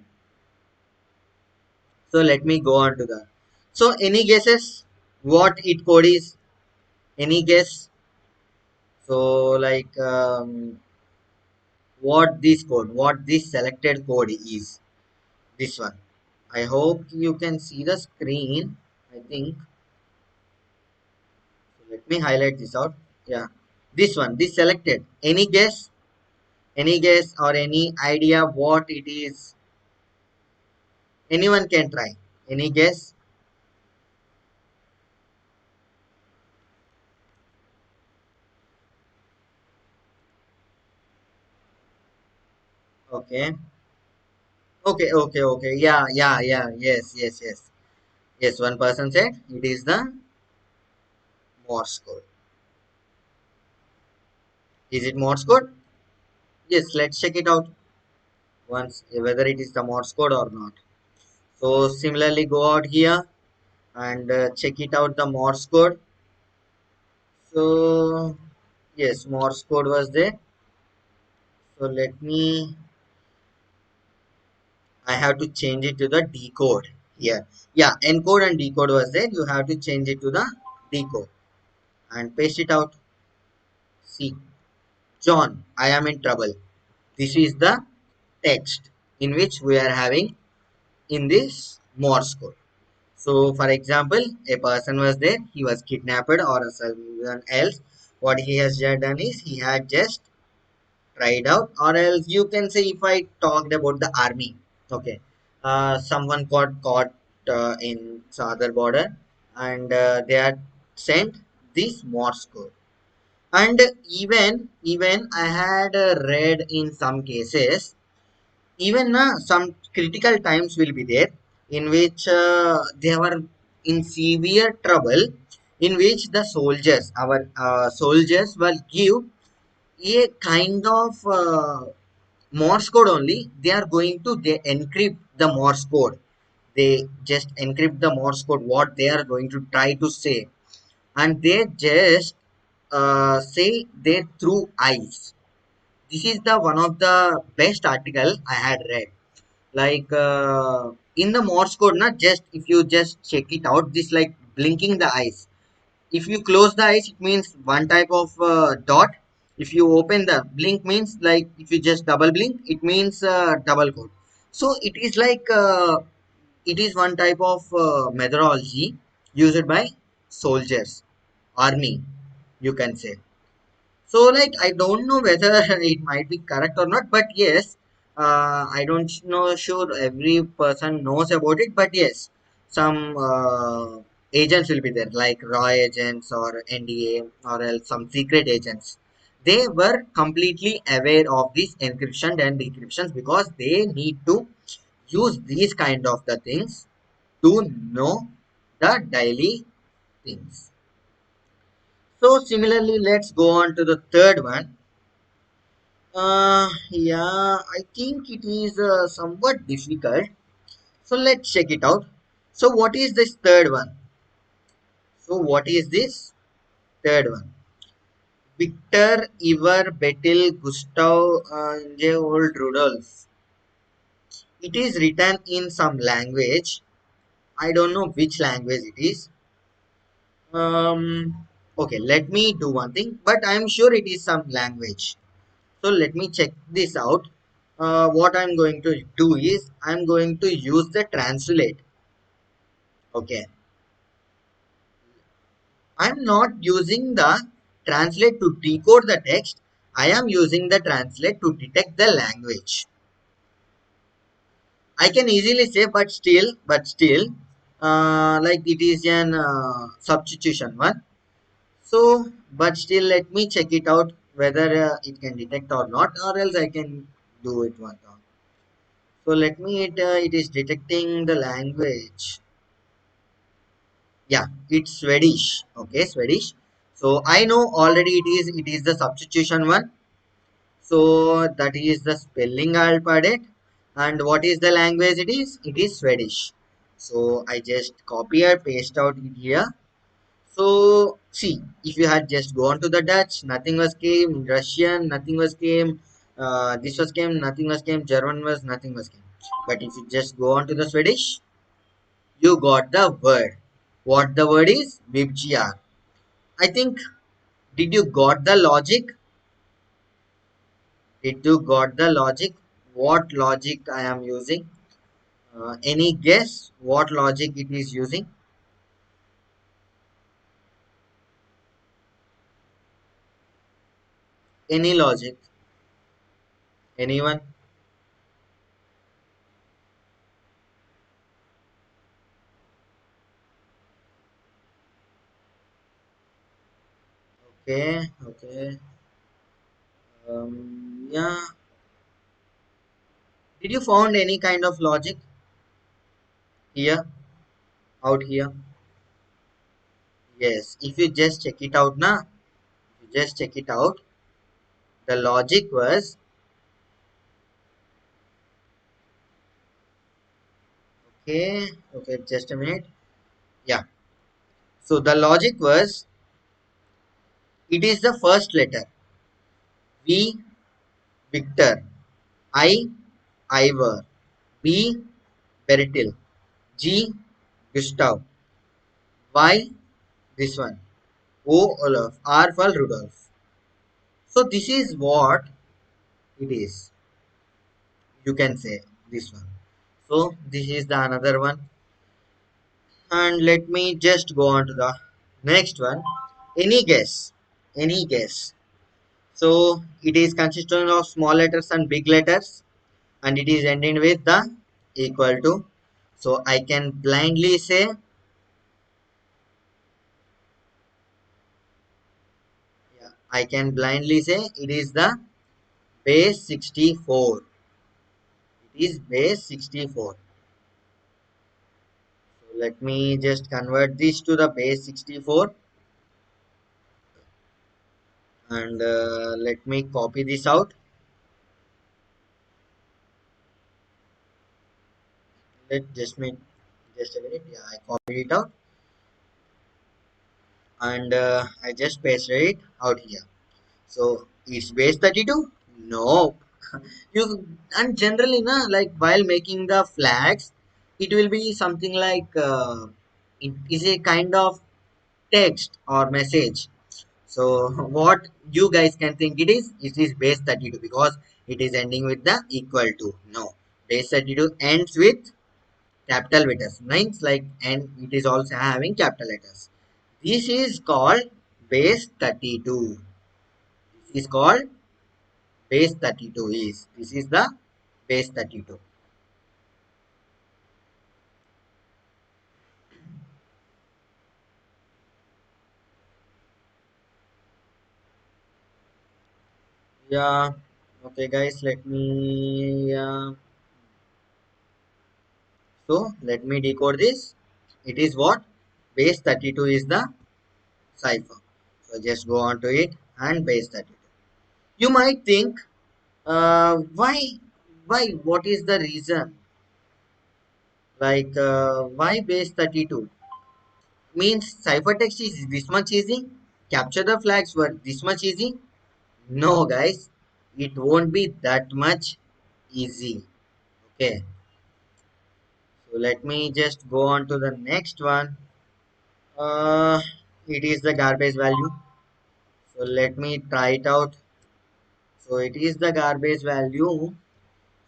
So let me go on to that. So any guesses what it code is? Any guess? So like what this selected code is? This one. I hope you can see the screen. I think. So let me highlight this out. Yeah. This one. This selected. Any guess? Any guess or any idea what it is? Anyone can try. Any guess? Okay. Okay. Yeah. Yes. Yes, one person said it is the Morse code. Is it Morse code? Yes, let's check it out once whether it is the Morse code or not. So similarly, go out here and check it out the Morse code. So yes, Morse code was there. So let me. I have to change it to the decode here. Yeah, encode and decode was there. You have to change it to the decode and paste it out. See, John, I am in trouble. This is the text in which we are having in this Morse code. So, for example, a person was there, he was kidnapped or someone else. What he has done is he had just tried out, or else you can say if I talked about the army, okay, someone got caught in some other border and they had sent this Morse code. And even I had read in some cases even some critical times will be there in which they were in severe trouble in which the soldiers our soldiers will give a kind of Morse code only. They are going to they encrypt the Morse code. They just encrypt the Morse code what they are going to try to say, and they just say they through eyes. This is the one of the best article I had read. Like in the Morse code, not just if you just check it out, this like blinking the eyes. If you close the eyes, it means one type of dot. If you open the blink means like if you just double blink, it means double code. So it is like it is one type of methodology used by soldiers, army, you can say. So like I don't know whether it might be correct or not, but yes, I don't know sure every person knows about it, but yes, some agents will be there like raw agents or NDA or else some secret agents. They were completely aware of this encryption and decryptions because they need to use these kind of the things to know the daily things. So similarly, let's go on to the third one. Yeah, I think it is somewhat difficult. So let's check it out. So what is this third one? So what is this third one? Victor, Ivar, Bettil, Gustav, J. Old Rudolph. It is written in some language. I don't know which language it is. Okay, let me do one thing, but I'm sure it is some language. So let me check this out. What I'm going to do is I'm going to use the translate. Okay, I'm not using the translate to decode the text. I am using the translate to detect the language. I can easily say, but still, like it is an substitution one. So, but still, let me check it out whether it can detect or not, or else I can do it one time. So let me it is detecting the language. Yeah, it's Swedish. Okay, Swedish. So I know already it is the substitution one. So that is the spelling alphabet. And what is the language it is? It is Swedish. So I just copy or paste out it here. So see, if you had just gone to the Dutch, nothing was came. Russian, nothing was came. This was came, nothing was came. German was nothing was came. But if you just go on to the Swedish, you got the word. What the word is? VibGR. I think. Did you got the logic? Did you got the logic? What logic I am using? Any guess what logic it is using? Any logic? Anyone? Okay, okay. Yeah. Did you found any kind of logic here, out here? Yes. If you just check it out now, if you just check it out, the logic was okay. Okay, just a minute. Yeah. So the logic was it is the first letter V Victor, I Ivor, B Bertil, G Gustav, Y this one, O Olaf, R for Rudolph. So this is what it is. You can say this one. So this is the another one. And let me just go on to the next one. Any guess? Any guess? So it is consisting of small letters and big letters, and it is ending with the equal to. So I can blindly say, yeah, I can blindly say it is the base 64. It is base 64. So let me just convert this to the base 64, and let me copy this out. Let just me just a minute. Yeah, I copied it out, and I just pasted it out here. So it's base 32? No. You and generally na like while making the flags, it will be something like it is a kind of text or message. So what you guys can think it is base 32 because it is ending with the equal to. No, base 32 ends with capital letters. Means like and it is also having capital letters. This is called base 32. This is called base 32 is. This is the base 32. Yeah. Okay, guys. Let me. So let me decode this. It is what base 32 is the cipher. So just go on to it and base 32. You might think, why? Why? What is the reason? Like, why base 32? Means ciphertext is this much easy. Capture the flags were this much easy. No, guys, it won't be that much easy. Okay, so let me just go on to the next one. Uh, it is the garbage value. So let me try it out. So it is the garbage value.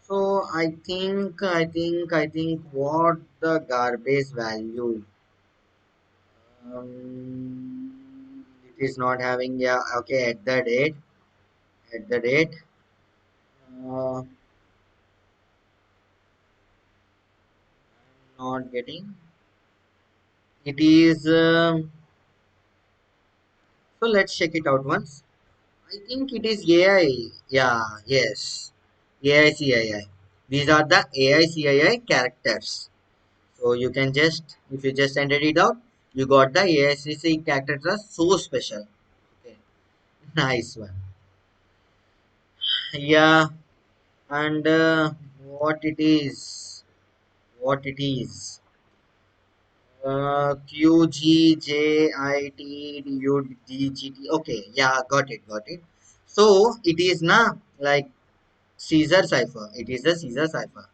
So I think what the garbage value. It is not having yeah. Okay, at the date. Uh, not getting. It is so let's check it out once. I think it is AI. Yeah, yes. AICII. These are the AICII characters. So you can just, if you just entered it out, you got the AICII characters are so special. Okay, nice one. Yeah, and what it is, what it is. QGJITUDGT. Okay, yeah, got it, got it. So it is now like Caesar cipher. It is the Caesar cipher.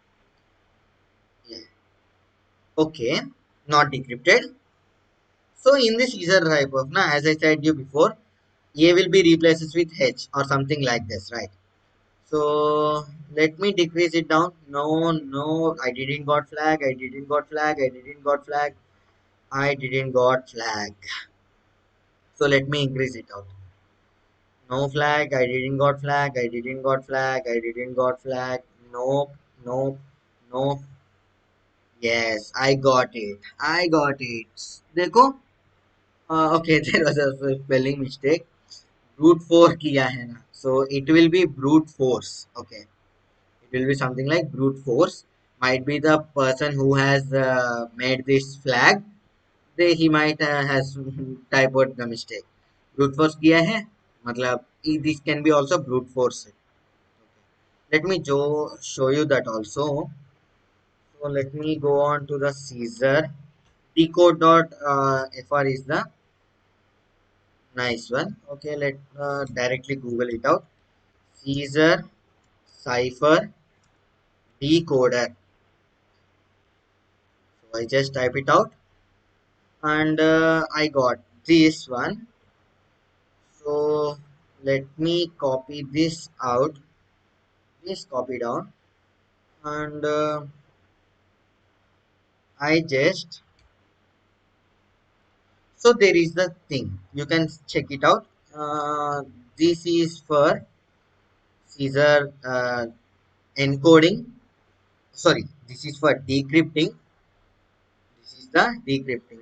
Yeah. Okay, not decrypted. So in this Caesar cipher, now as I said you before, A will be replaced with H or something like this, right? So let me decrease it down. No, no, I didn't got flag. I didn't got flag. I didn't got flag. I didn't got flag. So let me increase it out. No flag. I didn't got flag. I didn't got flag. I didn't got flag. Nope. Nope. Nope. Yes, I got it. I got it. देखो okay there was a spelling mistake. Brute force किया है ना. So it will be brute force. Okay. It will be something like brute force. Might be the person who has made this flag. He might has typed the mistake. Brute force किया है. मतलब this can be also brute force. Let me show you that also. So let me go on to the Caesar. Decode dot fr is the nice one. Okay, let directly Google it out. Caesar cipher decoder. So I just type it out and I got this one. So let me copy this out. This copy down and I just so there is the thing. You can check it out. This is for Caesar encoding. Sorry, this is for decrypting. This is the decrypting.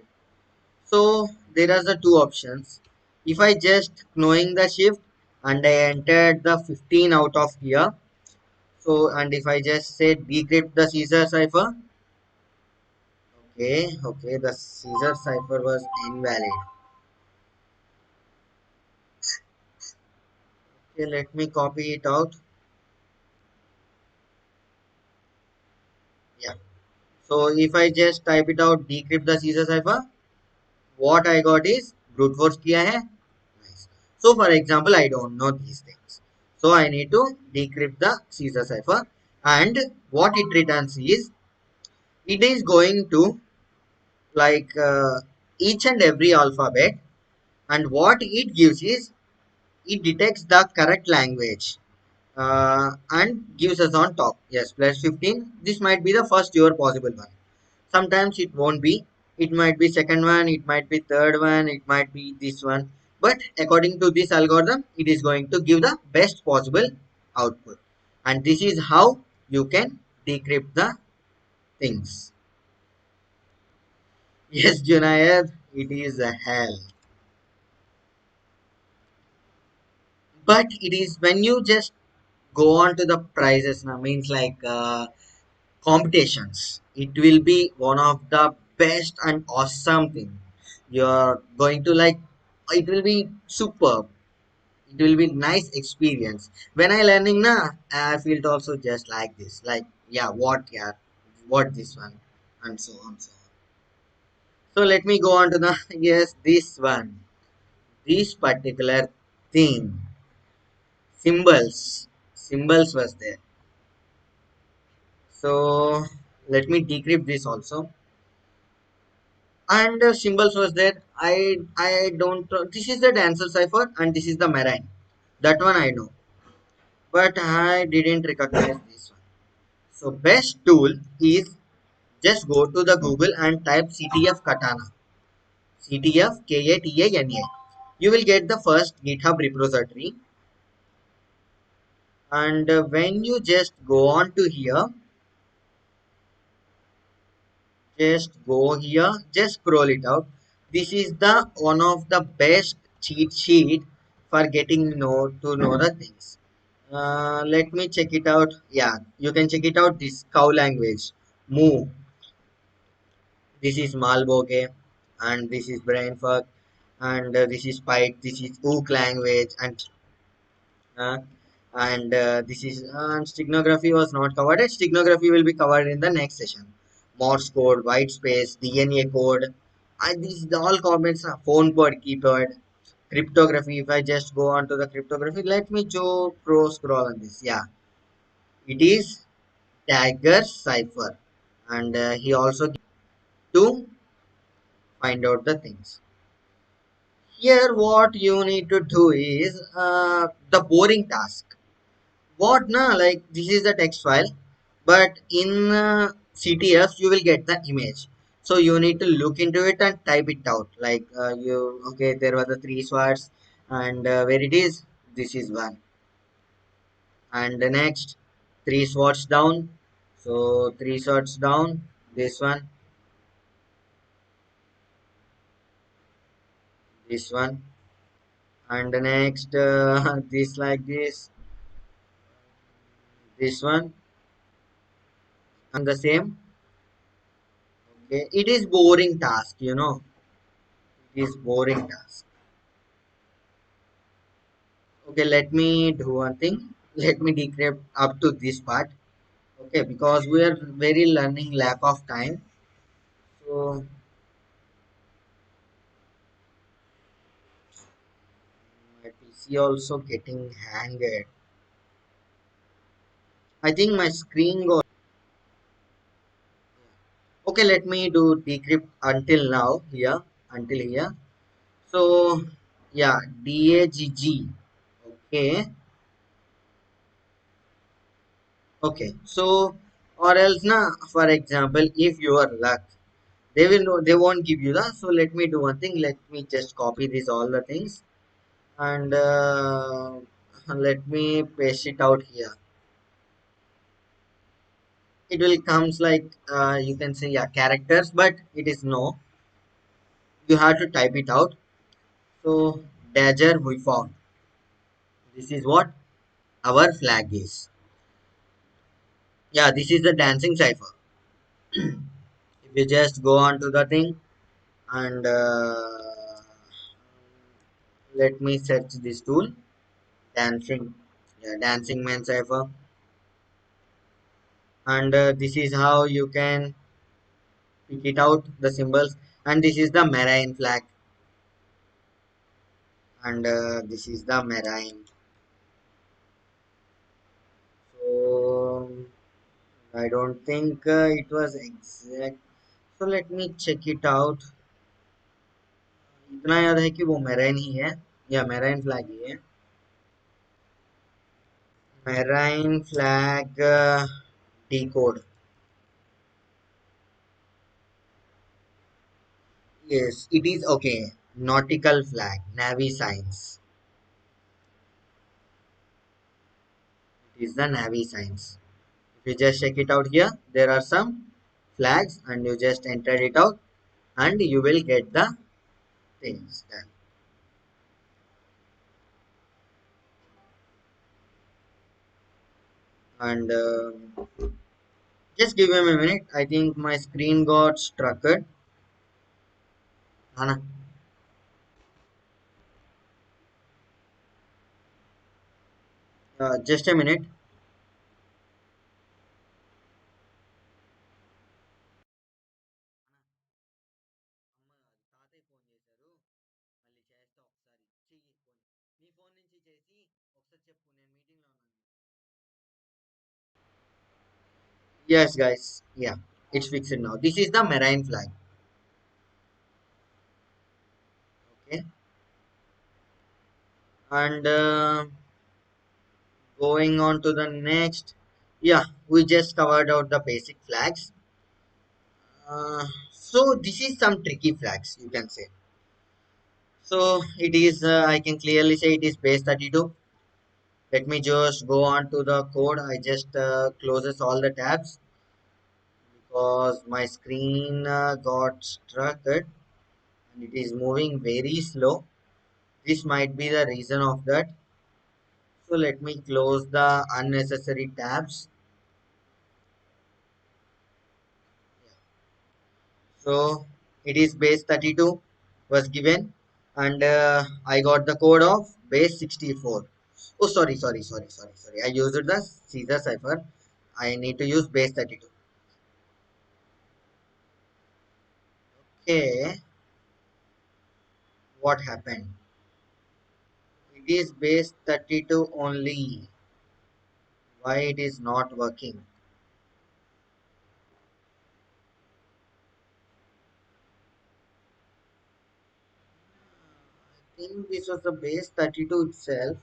So there are the two options. If I just knowing the shift and I entered the 15 out of here. So and if I just say decrypt the Caesar cipher. Okay, okay, the Caesar cipher was invalid. Okay, let me copy it out. Yeah. So if I just type it out decrypt the Caesar cipher, what I got is brute force किया है. Nice. So for example, I don't know these things. So I need to decrypt the Caesar cipher and what it returns is it is going to like each and every alphabet and what it gives is it detects the correct language and gives us on top. Yes, plus 15. This might be the first your possible one. Sometimes it won't be. It might be second one, it might be third one, it might be this one. But according to this algorithm, it is going to give the best possible output. And this is how you can decrypt the things. Yes, Junaid, it is a hell. But it is when you just go on to the prices now, means like competitions. It will be one of the best and awesome thing. You're going to like it will be superb. It will be nice experience. When I learning na, I feel also just like this. Like yeah, what this one and so on so on. So let me go on to the yes, this one. This particular thing. Symbols. Symbols was there. So let me decrypt this also. And symbols was there. I don't this is the dancer cipher and this is the marine. That one I know, but I didn't recognize this one. So best tool is just go to the Google and type CTF Katana. CTF Katana. You will get the first GitHub repository, and when you just go on to here, Just go here, just scroll it out. This is the one of the best cheat sheet for getting know the things. Let me check it out. Yeah, you can check it out. This cow language, moo. This is malboge, and this is brainfuck, and this is pike. This is ook language, uh, and this is steganography was not covered. Steganography will be covered in the next session. Morse code, white space, DNA code, and these all comments are phone code, keyboard, cryptography. If I just go on to the cryptography, let me show pro scroll on this. Yeah, it is dagger cipher, and he also to find out the things. Here, what you need to do is the boring task. What na? Like this is the text file, but in CTF you will get the image. So you need to look into it and type it out. Like you okay, there were the three swords, and where it is, this is one, and the next three swords down. So three swords down, this one, and the next this like this one, and the same. Okay, it is boring task, It is boring task. Okay, let me do one thing. Let me decrypt up to this part. Okay, because we are very learning lack of time. So my PC also getting hanged. I think my screen got. Okay, let me do decrypt until now here, until here. So yeah, DAGG. Okay, okay. So or else na, for example, if you are luck, they will know they won't give you that. So let me do one thing. Let me just copy this all the things and let me paste it out here. It will comes like you can say yeah characters, but it is no, you have to type it out. So dagger we found, this is what our flag is. Yeah, this is the dancing cipher. If you just go on to the thing and let me search this tool, dancing, yeah, dancing man cipher, and this is how you can pick it out the symbols. And this is the marine flag, and this is the marine. So I don't think it was exact. So let me check it out. इतना याद है कि वो marine ही है या marine flag ही है marine flag decode. Yes, it is okay. Nautical flag, navy signs. It is the navy signs. If you just check it out here, there are some flags, and you just enter it out, and you will get the things done. And just give him a minute. I think my screen got struck. Hana, just a minute. తాతయ్య phone చేశారు మళ్ళీ చేస్తా ఒకసారి చెయ్యి phone నీ phone నుంచి చేసి ఒకసారి చెప్పు నేను మీటింగ్లో ఉన్నాను. Yes, guys. Yeah, it's fixed now. This is the marine flag. Okay, and going on to the next. Yeah, we just covered out the basic flags. So this is some tricky flags you can say. So it is. I can clearly say it is base 32. Let me just go on to the code. I just closes all the tabs because my screen got struck and it is moving very slow. This might be the reason of that. So let me close the unnecessary tabs. So it is base 32 was given, and I got the code of base 64. Oh, sorry. I used the Caesar cipher. I need to use base 32. Okay, what happened? It is base 32 only. Why it is not working? I think this was the base 32 itself.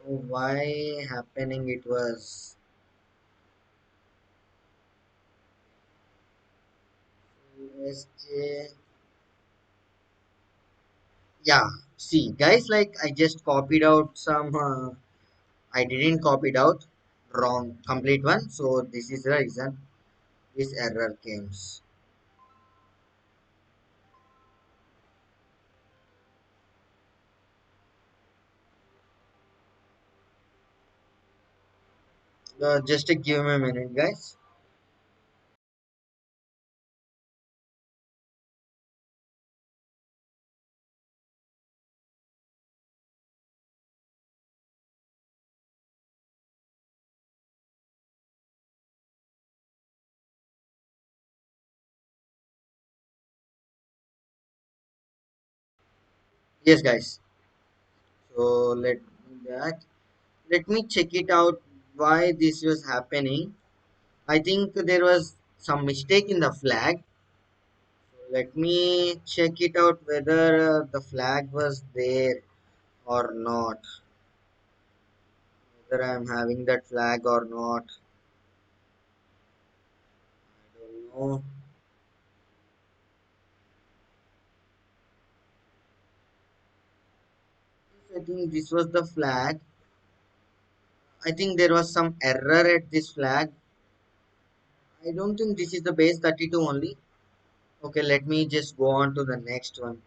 Why happening it was. SJ. Yeah, see guys, like I just copied out some I didn't copy it out, wrong complete one, so this is the reason this error comes. Just give me a minute guys. Yes guys, so let me back, let me check it out why this was happening. I think there was some mistake in the flag. Let me check it out whether the flag was there or not, whether I am having that flag or not. I don't know. I think this was the flag. I think there was some error at this flag. I don't think this is the base 32 only. Okay, let me just go on to the next one.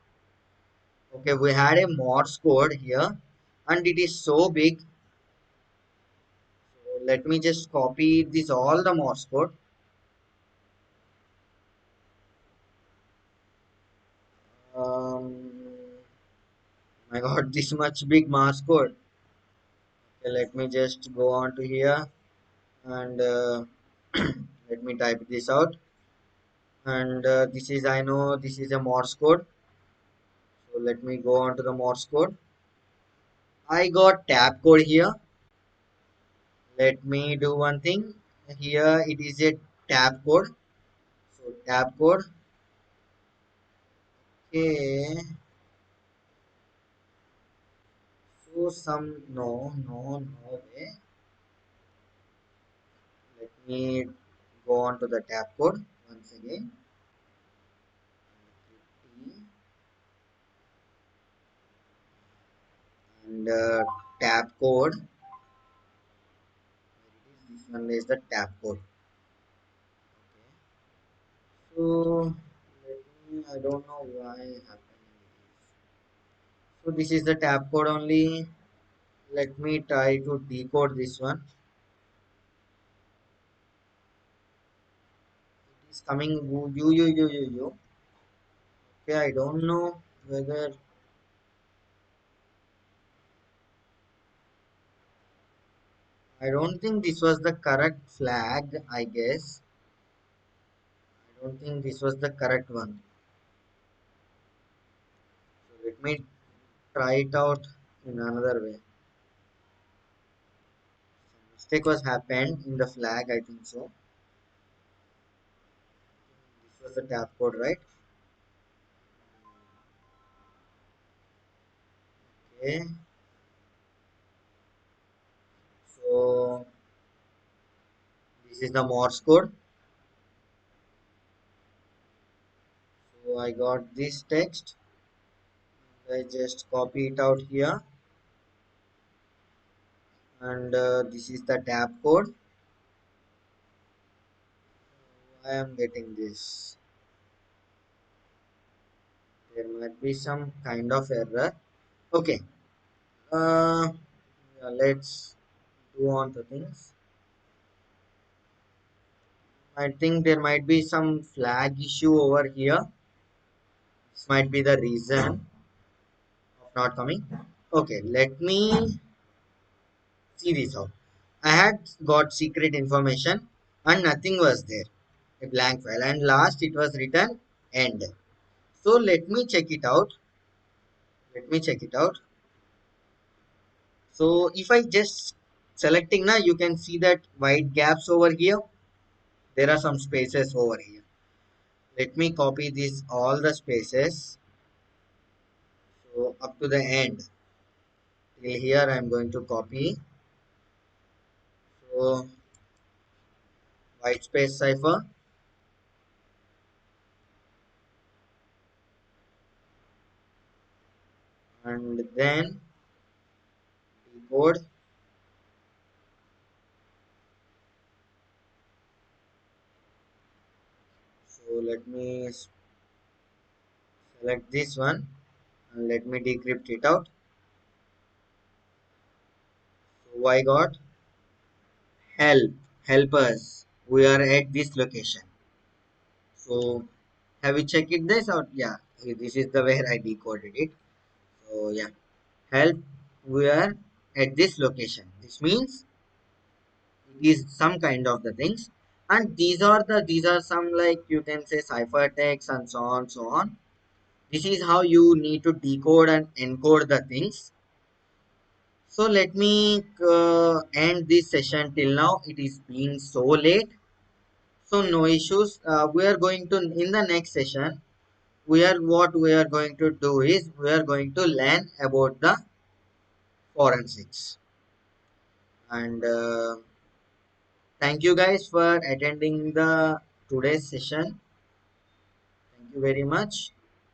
Okay, we had a Morse code here and it is so big. So let me just copy this all the Morse code. I got this much big Morse code. Okay, let me just go on to here and let me type this out. And this is, I know this is a Morse code. So let me go on to the Morse code. I got tab code here. Let me do one thing. Here it is a tab code. So tab code. Okay. So some no way. Let me go on to the tab code once again. And tab code. This one is the tab code. Okay. So I don't know why happening this. So this is the tab code only. Let me try to decode this one. It is coming you. Okay, I don't know whether I don't think this was the correct flag, I guess. I don't think this was the correct one. So let me try it out in another way. Some mistake was happened in the flag, I think so. This was the tab code, right? Okay. So this is the Morse code. So I got this text. I just copy it out here. and this is the tab code. I am getting this. There might be some kind of error. Okay. Uh, yeah, let's do on to things. I think there might be some flag issue over here. This might be the reason of not coming. Okay, let me see this out. I had got secret information and nothing was there. A blank file, and last it was written end. So let me check it out. Let me check it out. So if I just selecting now, you can see that white gaps over here. There are some spaces over here. Let me copy this all the spaces. So up to the end till here I am going to copy. So white space cipher, and then decode. So let me select this one and let me decrypt it out. So I got help, help us. We are at this location. So have you checked it this out? Yeah, this is the where I decoded it. So yeah, help. We are at this location. This means it is some kind of the things, and these are some, like you can say, ciphertext and so on so on. This is how you need to decode and encode the things. So let me end this session till now. It is being so late. So no issues. We are going to, in the next session, what we are going to do is we are going to learn about the forensics. And thank you guys for attending the today's session. Thank you very much.